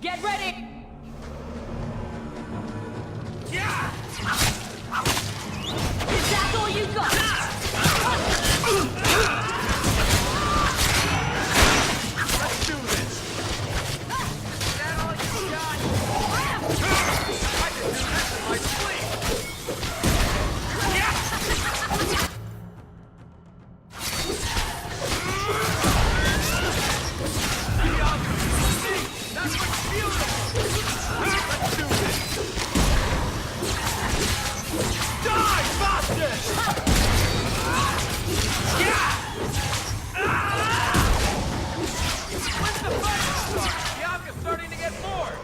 Get ready! Yeah! Is that all you got? Let's do this! Is that all you got? I can do this in my sleep! Yeah! That's what's beautiful! Let's do this! Die, bastard! Yeah! When's the fight start? The Alka's starting to get bored!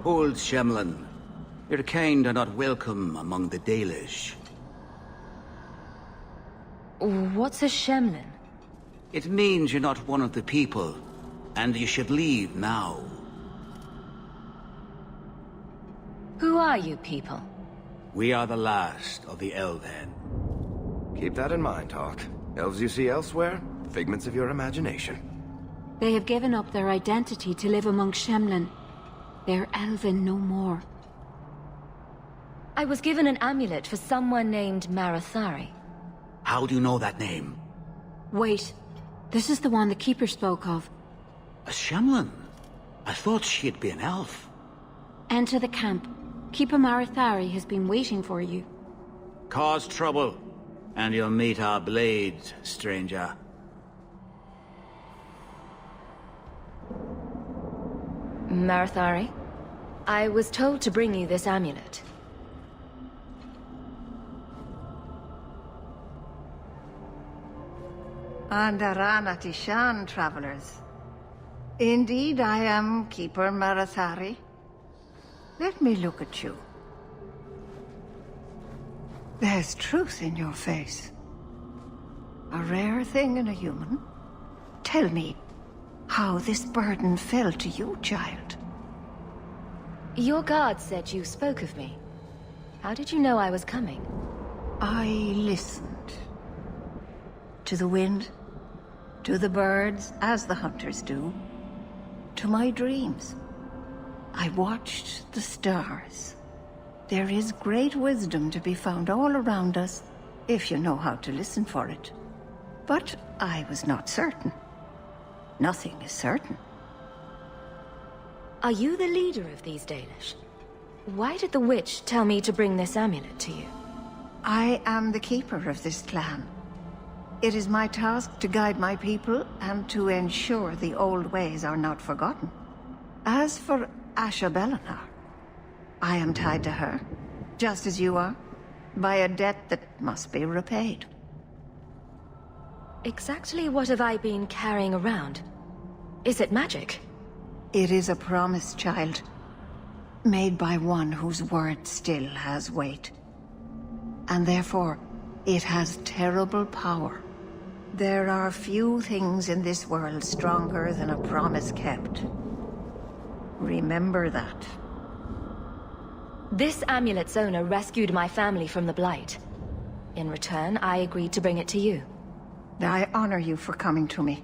Old Shemlin, your kind are not welcome among the Dalish. What's a Shemlin? It means you're not one of the people, and you should leave now. Who are you people? We are the last of the Elven. Keep that in mind, Hawk. Elves you see elsewhere, figments of your imagination. They have given up their identity to live among Shemlin. They're Elven no more. I was given an amulet for someone named Marathari. How do you know that name? Wait. This is the one the Keeper spoke of. A Shemlin? I thought she'd be an elf. Enter the camp. Keeper Marathari has been waiting for you. Cause trouble, and you'll meet our blades, stranger. Marathari? I was told to bring you this amulet. Andaranatishan, travelers. Indeed, I am Keeper Marathari. Let me look at you. There's truth in your face. A rare thing in a human. Tell me how this burden fell to you, child. Your guard said you spoke of me. How did you know I was coming? I listened. To the wind, to the birds, as the hunters do. To my dreams. I watched the stars. There is great wisdom to be found all around us, if you know how to listen for it. But I was not certain. Nothing is certain. Are you the leader of these Dalish? Why did the witch tell me to bring this amulet to you? I am the keeper of this clan. It is my task to guide my people and to ensure the old ways are not forgotten. As for Ashabelenar, I am tied to her, just as you are, by a debt that must be repaid. Exactly what have I been carrying around? Is it magic? It is a promise, child, made by one whose word still has weight. And therefore, it has terrible power. There are few things in this world stronger than a promise kept. Remember that. This amulet's owner rescued my family from the Blight. In return, I agreed to bring it to you. I honor you for coming to me.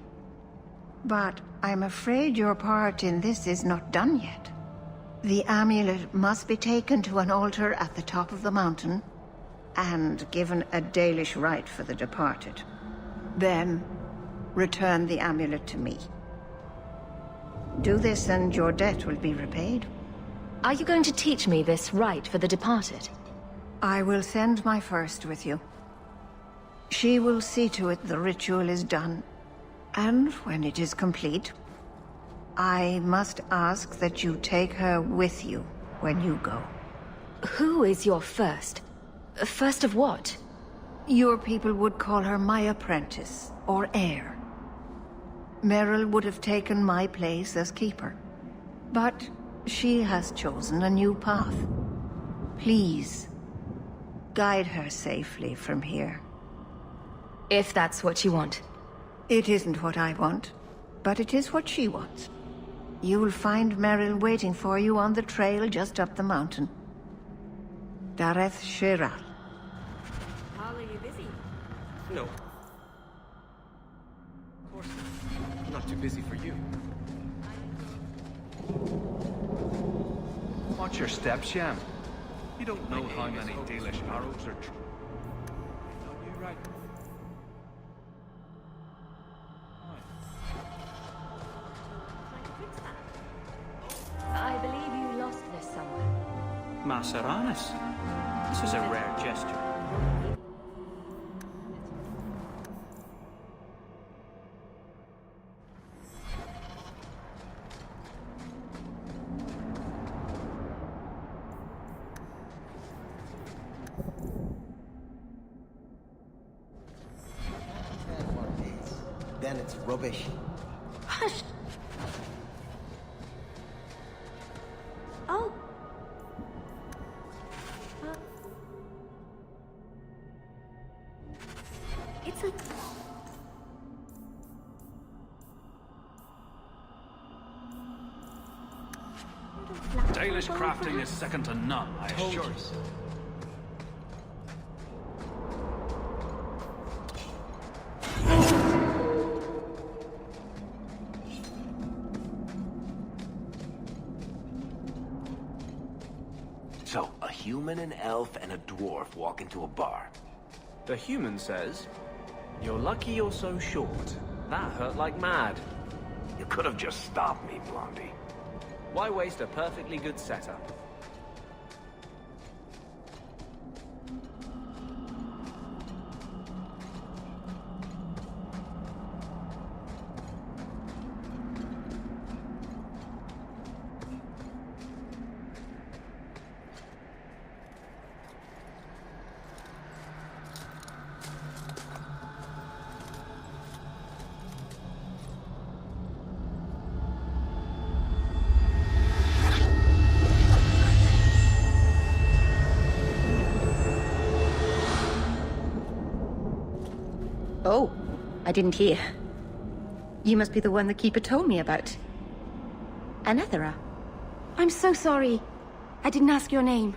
But I'm afraid your part in this is not done yet. The amulet must be taken to an altar at the top of the mountain and given a Dalish rite for the departed. Then, return the amulet to me. Do this and your debt will be repaid. Are you going to teach me this rite for the departed? I will send my first with you. She will see to it the ritual is done. And when it is complete, I must ask that you take her with you when you go. Who is your first? First of what? Your people would call her my apprentice, or heir. Meryl would have taken my place as keeper. But she has chosen a new path. Please, guide her safely from here. If that's what you want. It isn't what I want, but it is what she wants. You'll find Merrill waiting for you on the trail just up the mountain. Dareth Shiral. Are you busy? No. Of course not. Not too busy for you. Watch your step, Shem. You don't know how many Dalish arrows are true. You're right. I believe you lost this somewhere. Masaranis. This is a rare gesture. Then it's rubbish. Hush! Oh. It's a... Dalish crafting is second to none, I assure you. So, a human, an elf, and a dwarf walk into a bar. The human says, "You're lucky you're so short. That hurt like mad." You could have just stopped me, Blondie. Why waste a perfectly good setup? Oh, I didn't hear. You must be the one the Keeper told me about. Anethera. I'm so sorry. I didn't ask your name.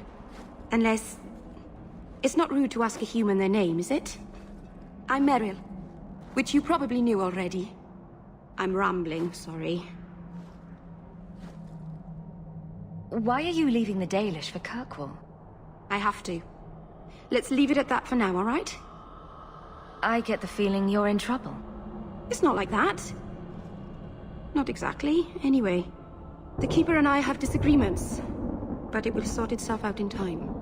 Unless... It's not rude to ask a human their name, is it? I'm Merrill, which you probably knew already. I'm rambling, sorry. Why are you leaving the Dalish for Kirkwall? I have to. Let's leave it at that for now, all right? I get the feeling you're in trouble. It's not like that. Not exactly, anyway. The Keeper and I have disagreements, but it will sort itself out in time.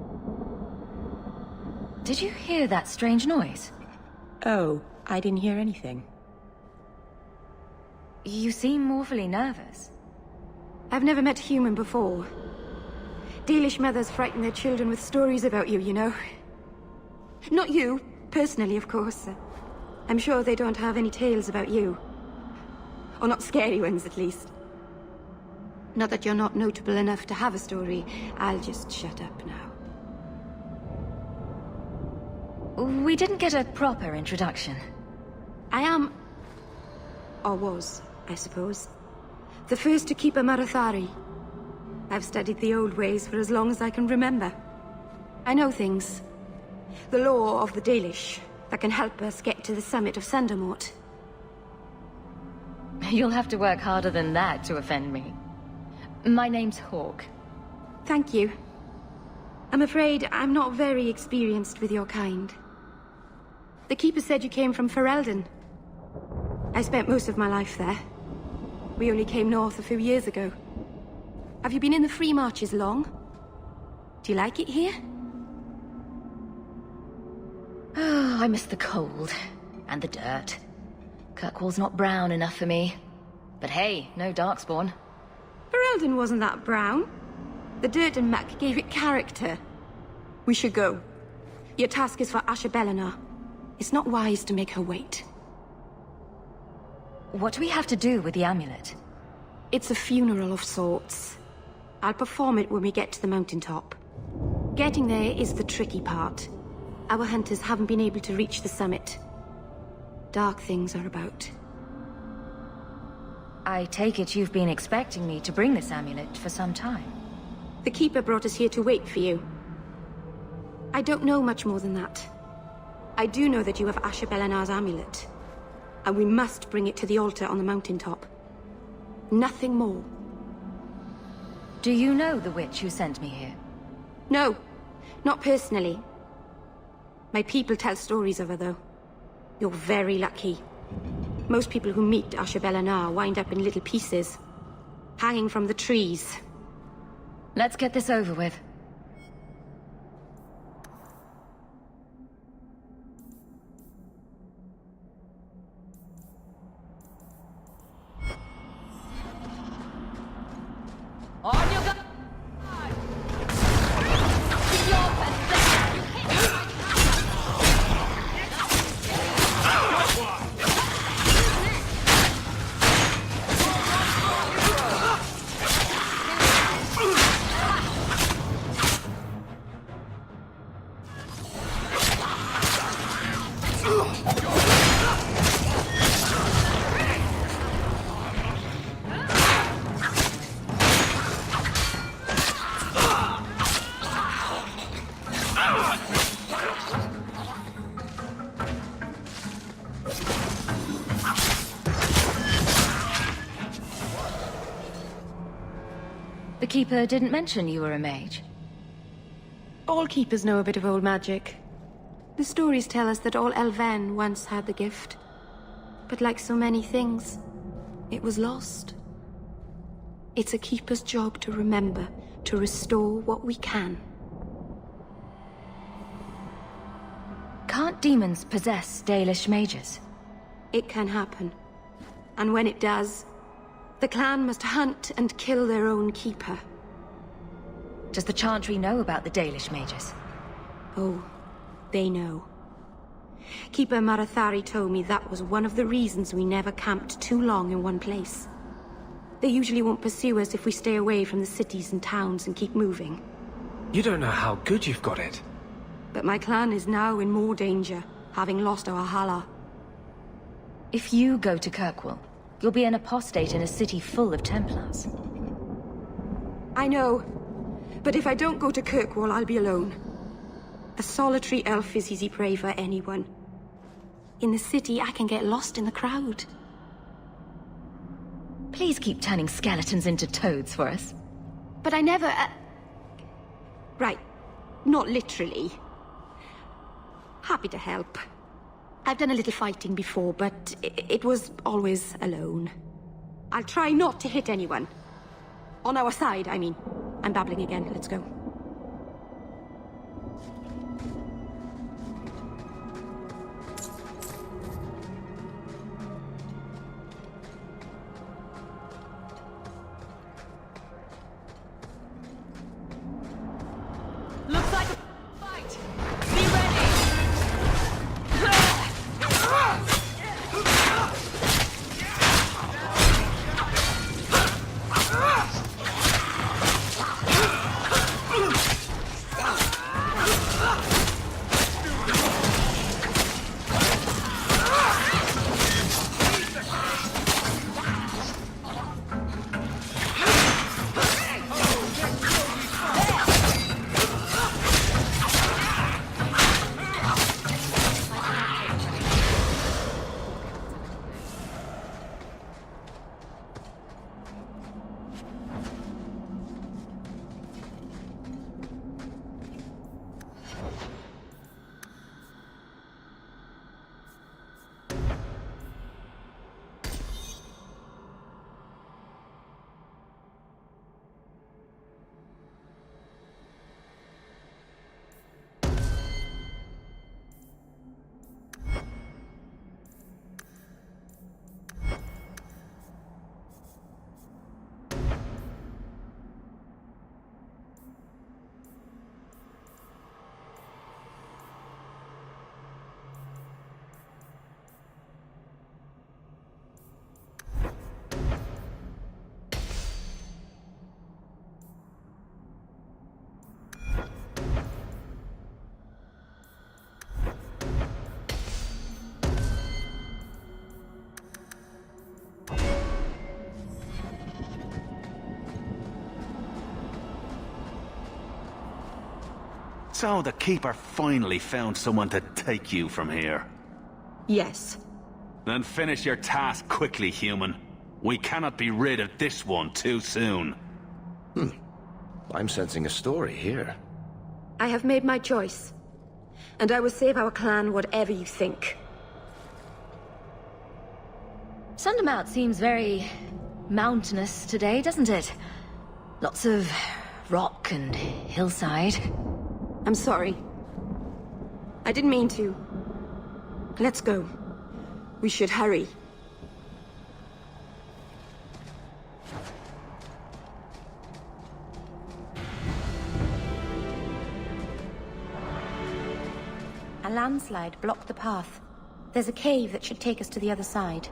Did you hear that strange noise? Oh, I didn't hear anything. You seem awfully nervous. I've never met a human before. Dalish mothers frighten their children with stories about you, you know. Not you, personally, of course. I'm sure they don't have any tales about you. Or not scary ones, at least. Not that you're not notable enough to have a story. I'll just shut up now. We didn't get a proper introduction. I am... or was, I suppose. The first to keep a Marathari. I've studied the old ways for as long as I can remember. I know things. The law of the Dalish that can help us get to the summit of Sundermort. You'll have to work harder than that to offend me. My name's Hawk. Thank you. I'm afraid I'm not very experienced with your kind. The Keeper said you came from Ferelden. I spent most of my life there. We only came north a few years ago. Have you been in the Free Marches long? Do you like it here? Oh, I miss the cold. And the dirt. Kirkwall's not brown enough for me. But hey, no Darkspawn. Ferelden wasn't that brown. The dirt and muck gave it character. We should go. Your task is for Ashabelina. It's not wise to make her wait. What do we have to do with the amulet? It's a funeral of sorts. I'll perform it when we get to the mountaintop. Getting there is the tricky part. Our hunters haven't been able to reach the summit. Dark things are about. I take it you've been expecting me to bring this amulet for some time. The Keeper brought us here to wait for you. I don't know much more than that. I do know that you have Asher-Belenar's amulet, and we must bring it to the altar on the mountaintop. Nothing more. Do you know the witch who sent me here? No, not personally. My people tell stories of her, though. You're very lucky. Most people who meet Asher-Belenar wind up in little pieces, hanging from the trees. Let's get this over with. On your gun! The Keeper didn't mention you were a mage. All Keepers know a bit of old magic. The stories tell us that all Elven once had the gift. But like so many things, it was lost. It's a Keeper's job to remember, to restore what we can. Can't demons possess Dalish mages? It can happen. And when it does, the clan must hunt and kill their own Keeper. Does the Chantry know about the Dalish mages? Oh, they know. Keeper Marathari told me that was one of the reasons we never camped too long in one place. They usually won't pursue us if we stay away from the cities and towns and keep moving. You don't know how good you've got it. But my clan is now in more danger, having lost our Hala. If you go to Kirkwall, you'll be an apostate in a city full of Templars. I know. But if I don't go to Kirkwall, I'll be alone. A solitary elf is easy prey for anyone. In the city, I can get lost in the crowd. Please keep turning skeletons into toads for us. But I never... Right. Not literally. Happy to help. I've done a little fighting before, but it was always alone. I'll try not to hit anyone. On our side, I mean. I'm babbling again. Let's go. Looks like a fight! Be ready! So the Keeper finally found someone to take you from here. Yes. Then finish your task quickly, human. We cannot be rid of this one too soon. I'm sensing a story here. I have made my choice. And I will save our clan whatever you think. Sundermount seems very mountainous today, doesn't it? Lots of rock and hillside. I'm sorry. I didn't mean to. Let's go. We should hurry. A landslide blocked the path. There's a cave that should take us to the other side.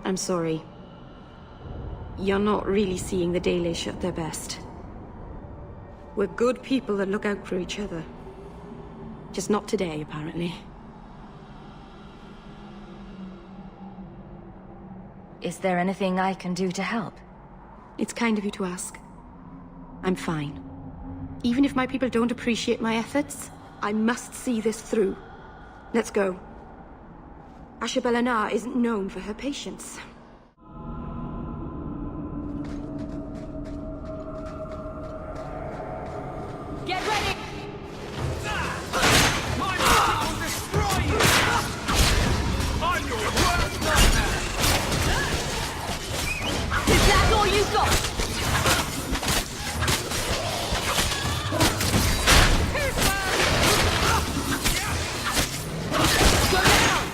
I'm sorry. You're not really seeing the Dalish at their best. We're good people that look out for each other. Just not today, apparently. Is there anything I can do to help? It's kind of you to ask. I'm fine. Even if my people don't appreciate my efforts, I must see this through. Let's go. Ashabelanar isn't known for her patience. Get ready! My magic will destroy you! I'm your worst nightmare! Is that all you got? Go down!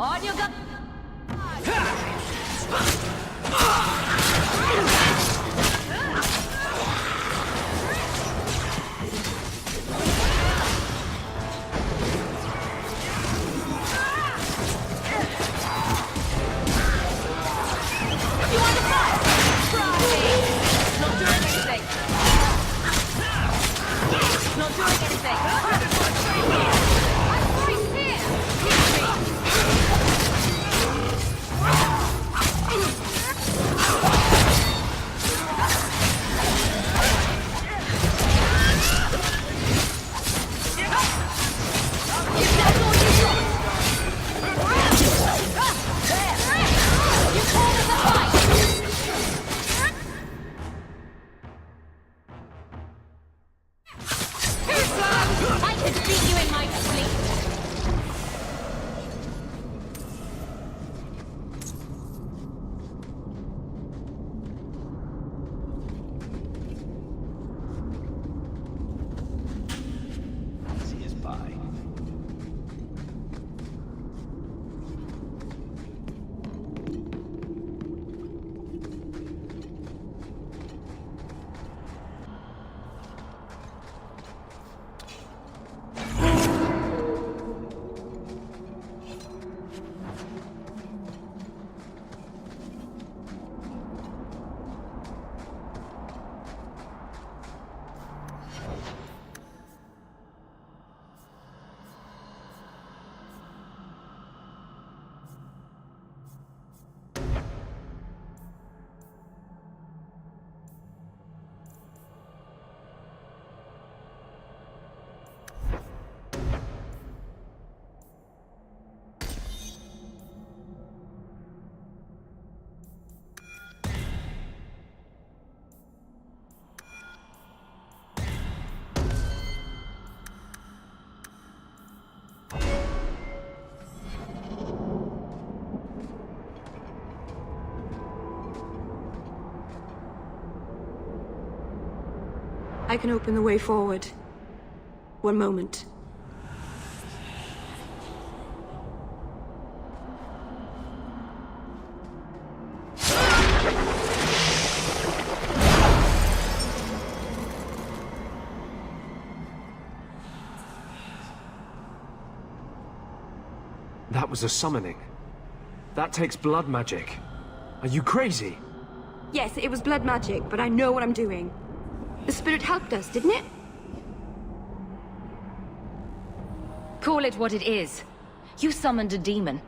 On your gun! You want to fight? Try me! Not doing anything! Not doing anything! I'm right here! Hit me! If that's all you got! There! You called it a fight! I could beat you in my sleep! Easy as pie. I can open the way forward. One moment. That was a summoning. That takes blood magic. Are you crazy? Yes, it was blood magic, but I know what I'm doing. The spirit helped us, didn't it? Call it what it is. You summoned a demon.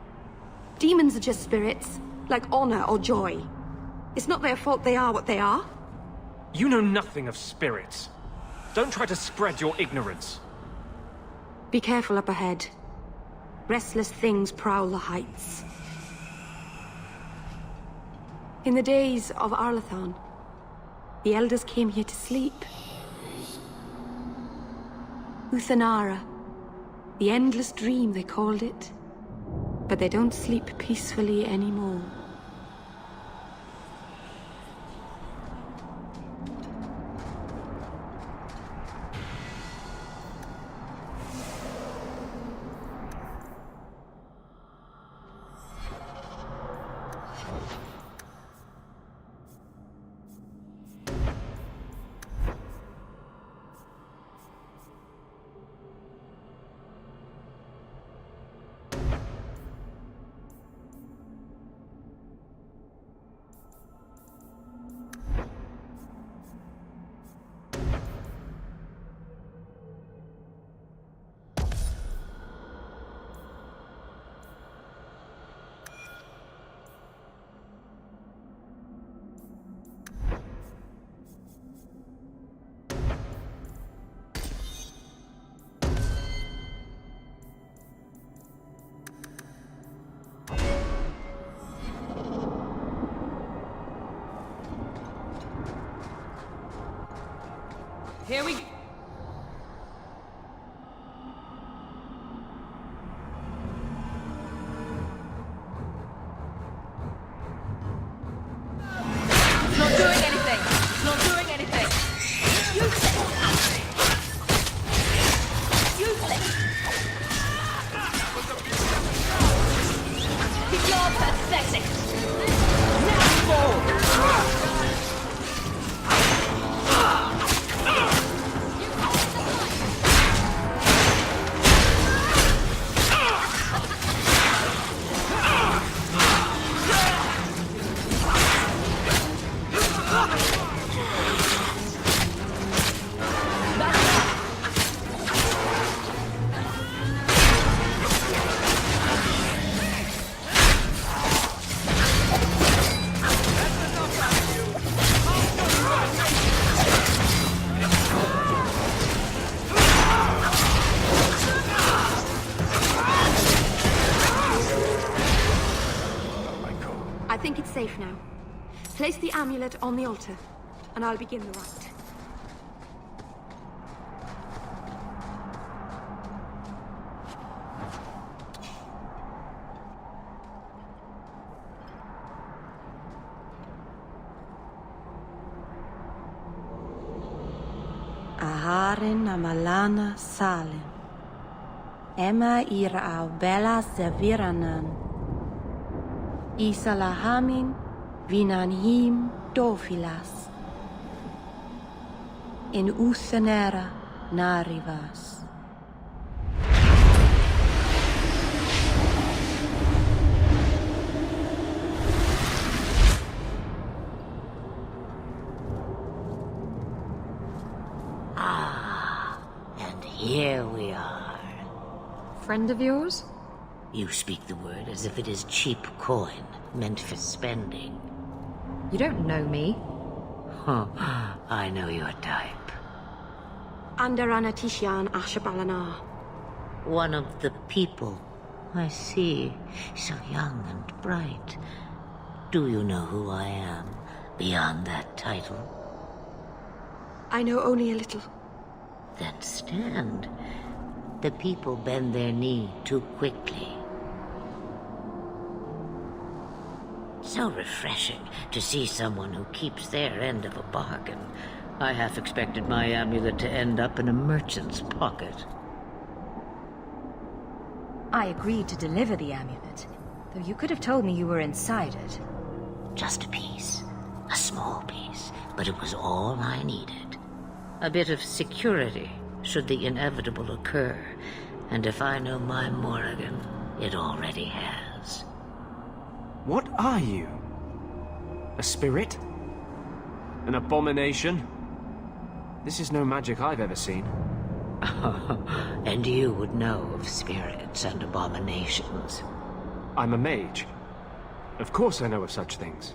Demons are just spirits, like honor or joy. It's not their fault they are what they are. You know nothing of spirits. Don't try to spread your ignorance. Be careful up ahead. Restless things prowl the heights. In the days of Arlathon, the elders came here to sleep. Uthanara, the endless dream they called it. But they don't sleep peacefully anymore. Here we go. It's not doing anything. It's not doing anything. Useless. Useless. Place the amulet on the altar, and I'll begin the rite. Aharin amalana salim. Emma ira au bella seviranan. Isalahamin vinanhim dofilas. In usanera narivas. Here we are. Friend of yours? You speak the word as if it is cheap coin, meant for spending. You don't know me. Huh. I know your type. Anderana Tishan Ashabalana. One of the people. I see. So young and bright. Do you know who I am, beyond that title? I know only a little. Then stand. The people bend their knee too quickly. So refreshing to see someone who keeps their end of a bargain. I half expected my amulet to end up in a merchant's pocket. I agreed to deliver the amulet, though you could have told me you were inside it. Just a piece. A small piece. But it was all I needed. A bit of security, should the inevitable occur. And if I know my Morrigan, it already has. What are you? A spirit? An abomination? This is no magic I've ever seen. And you would know of spirits and abominations. I'm a mage. Of course I know of such things.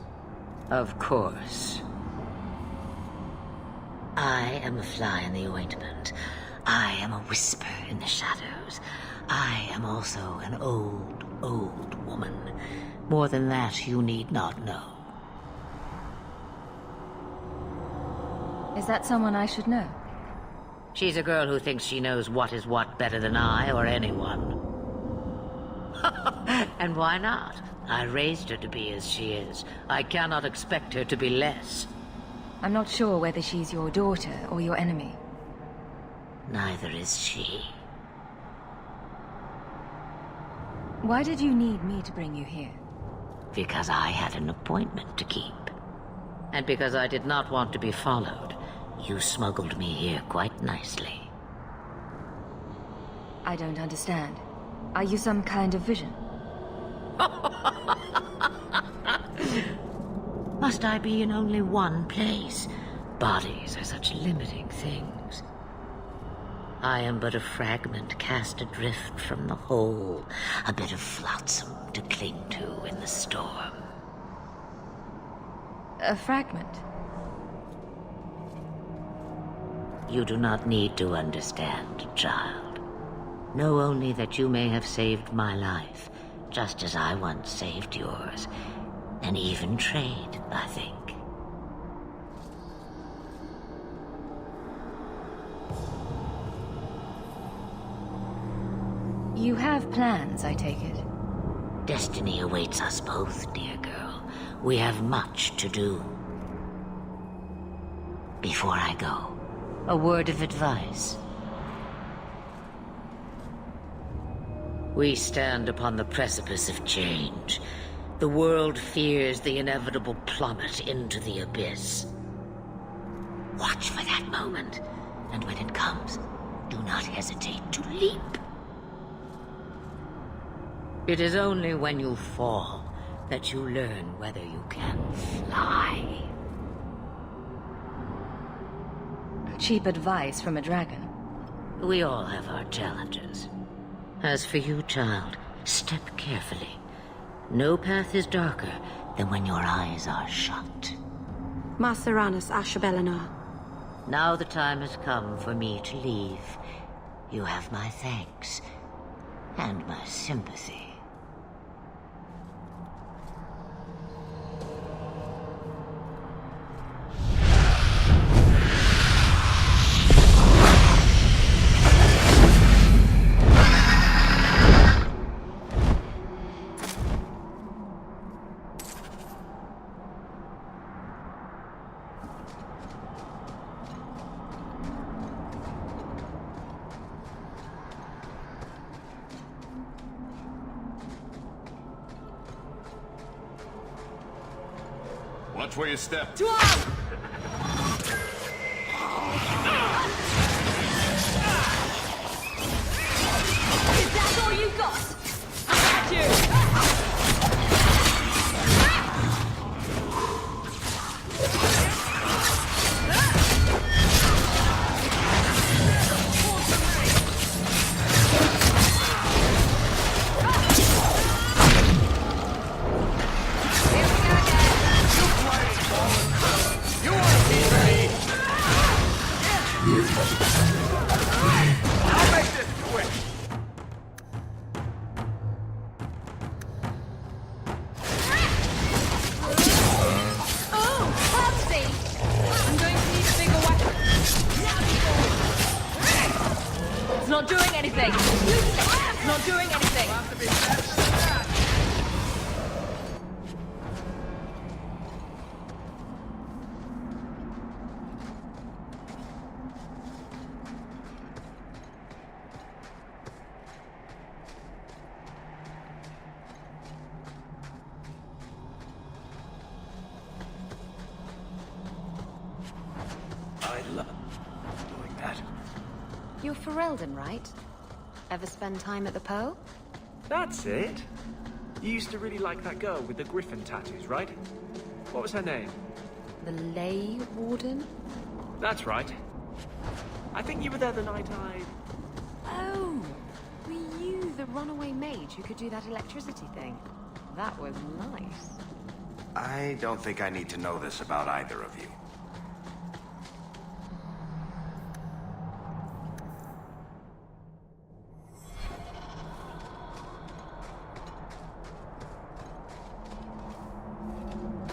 Of course. I am a fly in the ointment. I am a whisper in the shadows. I am also an old, old woman. More than that, you need not know. Is that someone I should know? She's a girl who thinks she knows what is what better than I or anyone. And why not? I raised her to be as she is. I cannot expect her to be less. I'm not sure whether she's your daughter or your enemy. Neither is she. Why did you need me to bring you here? Because I had an appointment to keep. And because I did not want to be followed, you smuggled me here quite nicely. I don't understand. Are you some kind of vision? Must I be in only one place? Bodies are such limiting things. I am but a fragment cast adrift from the whole, a bit of flotsam to cling to in the storm. A fragment? You do not need to understand, child. Know only that you may have saved my life, just as I once saved yours. An even trade, I think. You have plans, I take it? Destiny awaits us both, dear girl. We have much to do. Before I go, a word of advice. We stand upon the precipice of change. The world fears the inevitable plummet into the abyss. Watch for that moment, and when it comes, do not hesitate to leap. It is only when you fall that you learn whether you can fly. Cheap advice from a dragon. We all have our challenges. As for you, child, step carefully. No path is darker than when your eyes are shut. Maseranus Ashabelana. Now the time has come for me to leave. You have my thanks and my sympathy. Watch where you step. To arm! Is that all you got? I got you! I'll make this quick. Oh, fancy! I'm going to need a bigger weapon. It's not doing anything. It's not doing anything. Have to be faster than that. I love doing that. You're Ferelden, right? Ever spend time at the Po? That's it. You used to really like that girl with the griffin tattoos, right? What was her name? The Ley Warden? That's right. I think you were there the night I... Oh, were you the runaway mage who could do that electricity thing? That was nice. I don't think I need to know this about either of you.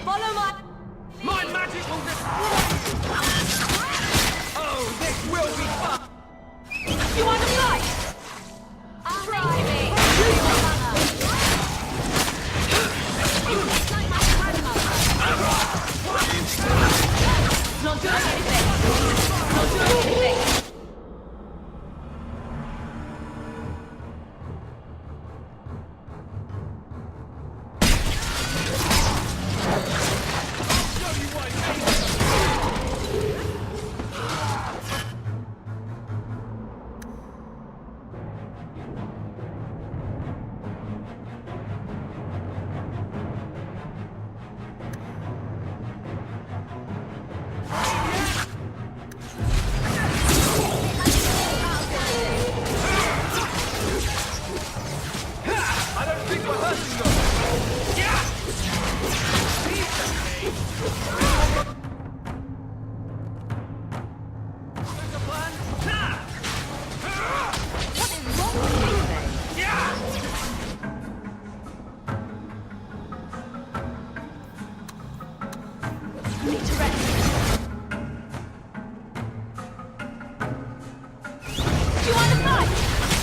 Follow My magic will destroy you! Oh, this will be fun! You want to fight?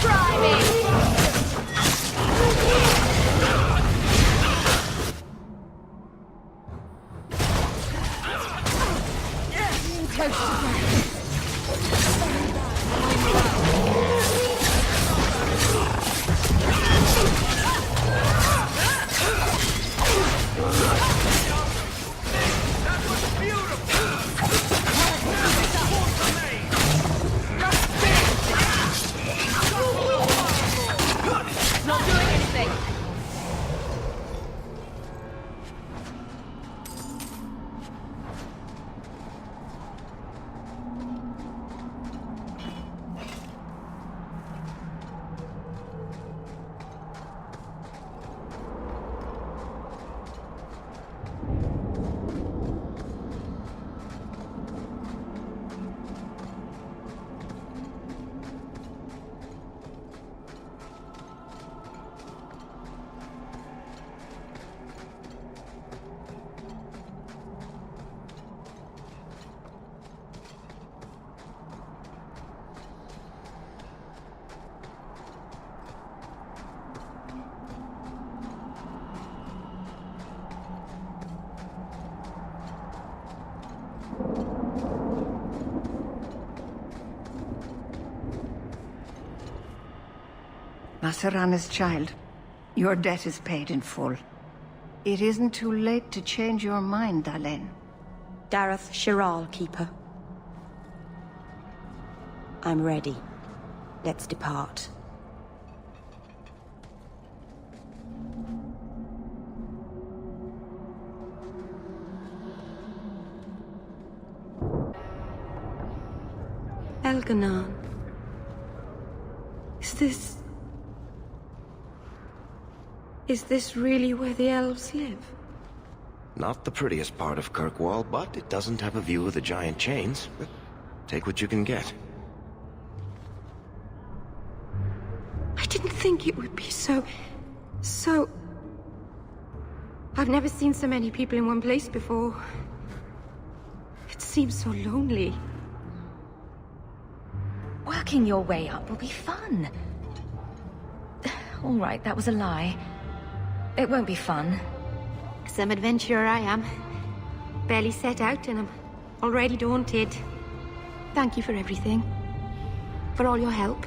Try me! It's not doing anything! It's not doing anything! Masarana's child, your debt is paid in full. It isn't too late to change your mind, Dalen. Dareth Shiral, Keeper. I'm ready. Let's depart. Elganon. Is this really where the elves live? Not the prettiest part of Kirkwall, but it doesn't have a view of the giant chains. But take what you can get. I didn't think it would be so... I've never seen so many people in one place before. It seems so lonely. Working your way up will be fun. All right, that was a lie. It won't be fun. Some adventurer I am. Barely set out and I'm already daunted. Thank you for everything. For all your help.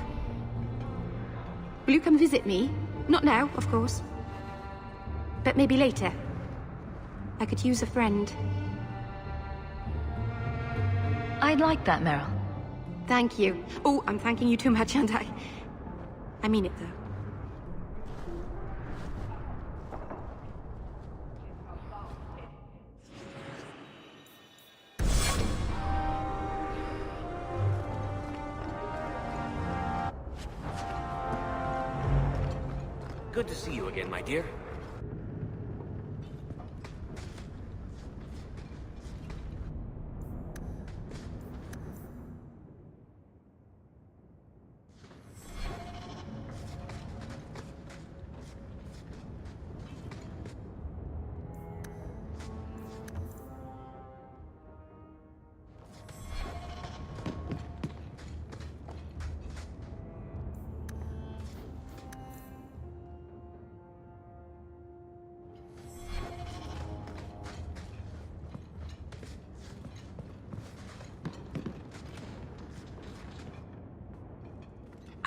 Will you come visit me? Not now, of course. But maybe later. I could use a friend. I'd like that, Meryl. Thank you. Oh, I'm thanking you too much, aren't I? I mean it, though. Good to see you again, my dear.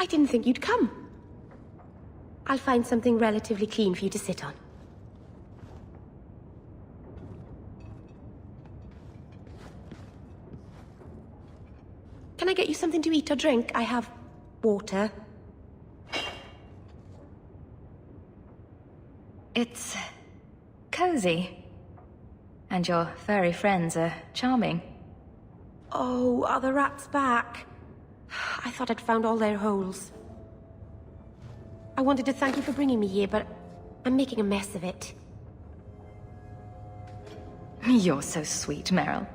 I didn't think you'd come. I'll find something relatively clean for you to sit on. Can I get you something to eat or drink? I have water. It's cozy. And your furry friends are charming. Oh, are the rats back? I thought I'd found all their holes. I wanted to thank you for bringing me here, but I'm making a mess of it. You're so sweet, Meryl.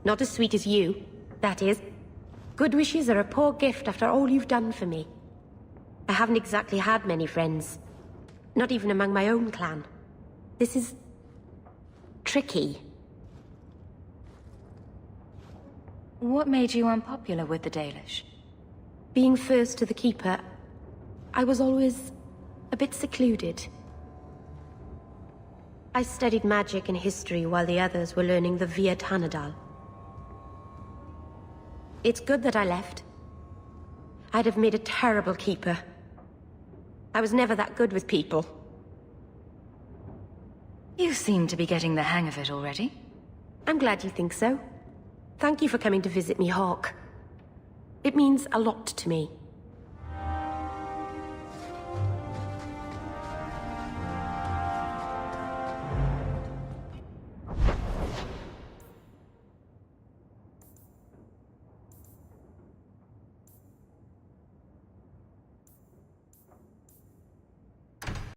Not as sweet as you, that is. Good wishes are a poor gift after all you've done for me. I haven't exactly had many friends. Not even among my own clan. This is... tricky. What made you unpopular with the Dalish? Being first to the Keeper, I was always a bit secluded. I studied magic and history while the others were learning the Via Tanadal. It's good that I left. I'd have made a terrible Keeper. I was never that good with people. You seem to be getting the hang of it already. I'm glad you think so. Thank you for coming to visit me, Hawk. It means a lot to me.